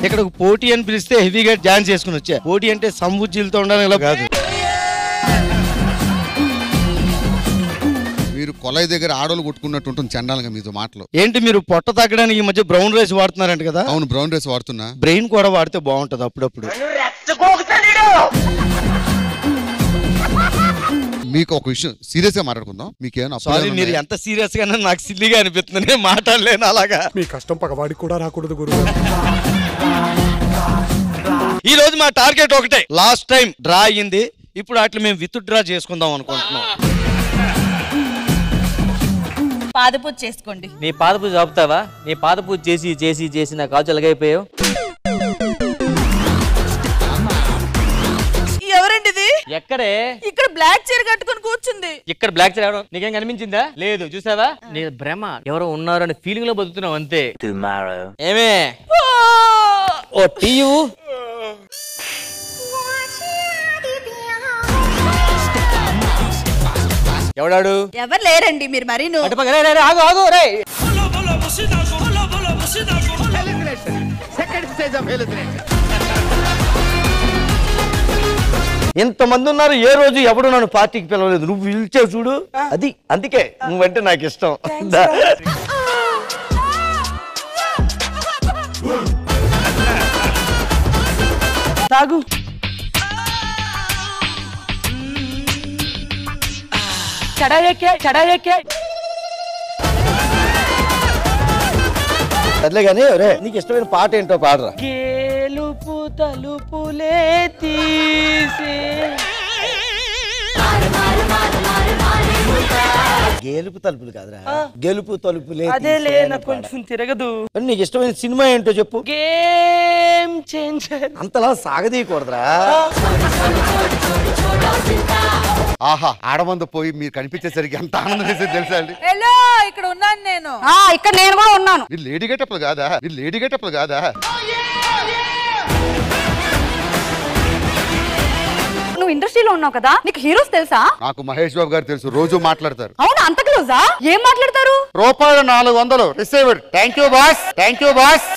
ఇక్కడ పోటీ అని పిలిస్తే హెవీగా డాన్స్ చేసుకుని వచ్చా. పోటీ అంటే సంబుజ్జిలతో ఉండాలని ఇలా కాదు. మీరు కొలై దగ్గర ఆడోళ్ళు కొట్టుకున్నట్టు ఉంటుంది చండాలంగా మీతో మాటలు. ఏంటి మీరు పొట్ట తగ్గడానికి ఈ మధ్య బ్రౌన్ రైస్ వాడుతున్నారంట కదా? అవును, బ్రౌన్ రైస్ వాడుతున్నా. బ్రెయిన్ కూడా వాడితే బాగుంటది అప్పుడప్పుడు. మీకు ఒక విషయం సీరియస్ గా మాట్లాడుకుందాం. మీకేమైనా సారీ, మీరు ఎంత సీరియస్ గానే నాకు సిల్లిగా అనిపిస్తుంది, నేను మాట్లాడలేను అలాగా. మీ కష్టం పగవాడికి కూడా రాకూడదు గురువు. ఈ రోజు మా టార్గెట్ ఒకటే. లాస్ట్ టైం డ్రా అయ్యింది, ఇప్పుడు అట్లా మేము విత్ డ్రా చేసుకుందాం అనుకుంటున్నాం. పాదపూజ చేసుకోండి. నీ పాదపూజ ఆపుతావా? నీ పాదపూజ చేసి చేసి చేసి నా కాచు ఎలాగైపోయావు. ఎవరండి ఇది? ఎక్కడే? ఇక్కడ బ్లాక్ చీర కట్టుకుని కూర్చుంది. ఇక్కడ బ్లాక్ చీర నీకేం కనిపించిందా? లేదు, చూసావా? నీ భ్రమ, ఎవరో ఉన్నారో అనే ఫీలింగ్ లో బతుకుతున్నావు అంతే. ఏమే ఓ టీయు ఎవడాడు? ఎవరు లేరండి, మీరు మరి ఆగు ఆగు రే. ఇంతమంది ఉన్నారు, ఏ రోజు ఎవడు నన్ను పార్టీకి పిలవలేదు. నువ్వు పిలిచావు చూడు, అది అందుకే నువ్వంటే నాకు ఇష్టం. తాగు. అట్లే కానీ నీకు ఇష్టమైన పాట ఏంటో పాడరా. గెలుపు తలుపులే తీసే. గెలుపు తలుపులు కాదురా, గెలుపు తలుపులే. అదేలే, నాకు కొంచెం తిరగదు. నీకు ఇష్టమైన సినిమా ఏంటో చెప్పు. Game changer. అంతలా సాగదీయకూడదురా. ఆహా, ఆడమందు పోయి మీరు కనిపించేసరికి ఎంత ఆనందం వేసేది తెలుసా అండి. హలో, ఇక్కడ ఉన్నాను నేను. ఇక్కడ నేను కూడా ఉన్నాను. మీరు లేడీ గెటప్లు కాదా? మీరు లేడీ గెటప్లు కాదా? నువ్వు ఇండస్ట్రీలో ఉన్నావు కదా, నీకు హీరోస్ తెలుసా? నాకు మహేష్ బాబు గారు తెలుసు, రోజు మాట్లాడతారు. అవునా, అంత క్లోజా? ఏం మాట్లాడతారు? రూపాయలు 400 received. Thank you boss, thank you boss.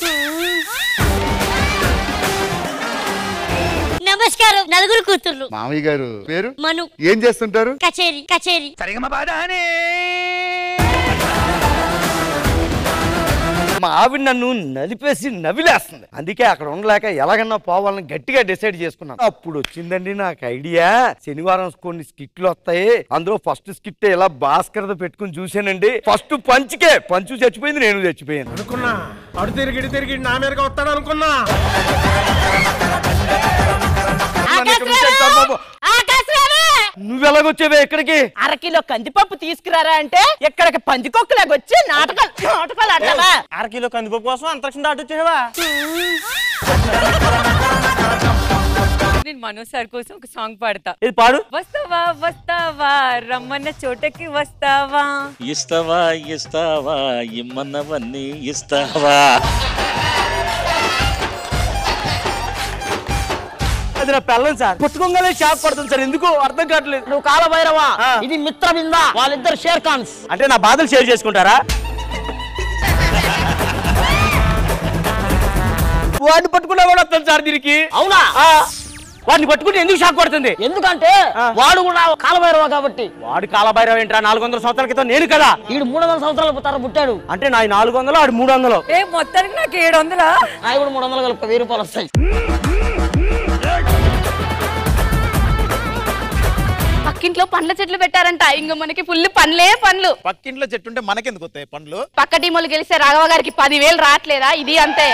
నమస్కారం. నలుగురు కూతుర్లు. మామయ్య గారు పేరు మను. ఏం చేస్తుంటారు? కచేరి కచేరి. మా ఆవిడ నన్ను నలిపేసి నవిలేస్తుంది. అందుకే అక్కడ ఉండలేక ఎలాగన్నా పోవాలని గట్టిగా డిసైడ్ చేసుకున్నాను. అప్పుడు వచ్చిందండి నాకు ఐడియా. శనివారం కొన్ని స్కిట్లు వస్తాయి, అందులో ఫస్ట్ స్కిట్ ఇలా భాస్కర్ పెట్టుకుని చూసానండి. ఫస్ట్ పంచు చచ్చిపోయింది, నేను చచ్చిపోయాను అనుకున్నా. అడు తిరిగి నా మీదగా వస్తాడు అనుకున్నా. నువ్వెలాగొచ్చావే ఇక్కడికి? అరకిలో కందిపప్పు తీసుకురారా అంటే ఇక్కడికి పందికొక్కులాగొచ్చి నాటకాలు ఆడతావా? అరకిలో కందిపప్పు కోసం అంతరిక్షం దాటొచ్చావా? నేను మనోజ్ సార్ కోసం ఒక సాంగ్ పాడతా. ఇది పాడు. వస్తావా వస్తావా, రమ్మన్న చోటకి వస్తావా. ఇస్తావా ఇస్తావా, ఇమ్మన్నవన్నీ ఇస్తావా. అది నా పిల్లలు సార్, పుట్టుకోగానే షాక్ పడుతుంది సార్. ఎందుకు అర్థం కావట్లేదు. నువ్వు కాలభైరవా, ఇది మిత్రబింద, వాళ్ళిద్దరు షేర్ ఖాన్స్. అంటే నా బాధలు షేర్ చేసుకుంటారా? వాడిని పట్టుకున్నా కూడా వస్తాను సార్ దీనికి. అవునా? వాడిని పట్టుకుంటే ఎందుకు షాక్ పడుతుంది? ఎందుకంటే వాడు కూడా కాలభైరవ కాబట్టి. వాడు కాలభైరవ ఏంట్రా? 400 సంవత్సరాల క్రితం నేను కదా. వీడు 300 సంవత్సరాలు పుట్టాడు. అంటే నా 400, ఆడు 300. మొత్తానికి నాకు 700. ఆయన కూడా 300 కలిపి 1000 రూపాయలు వస్తాయి. పక్కింట్లో పండ్ల చెట్లు పెట్టారంట. ఇంక మనకి ఫుల్ పండ్లు. పక్కింట్లో చెట్టు ఉంటే మనకెందుకు వస్తాయి పండ్లు? పక్క టీములు గెలిస్తే రాఘవ గారికి 10,000 రావట్లేదా? ఇది అంతే.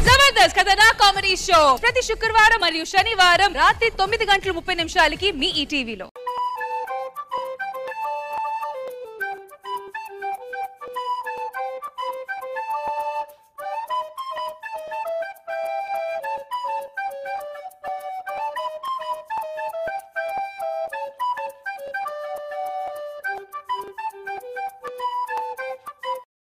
జబర్దస్త్ కథనా కామెడీ షో ప్రతి శుక్రవారం మరియు శనివారం రాత్రి 9:30 మీ ఈటీవీలో.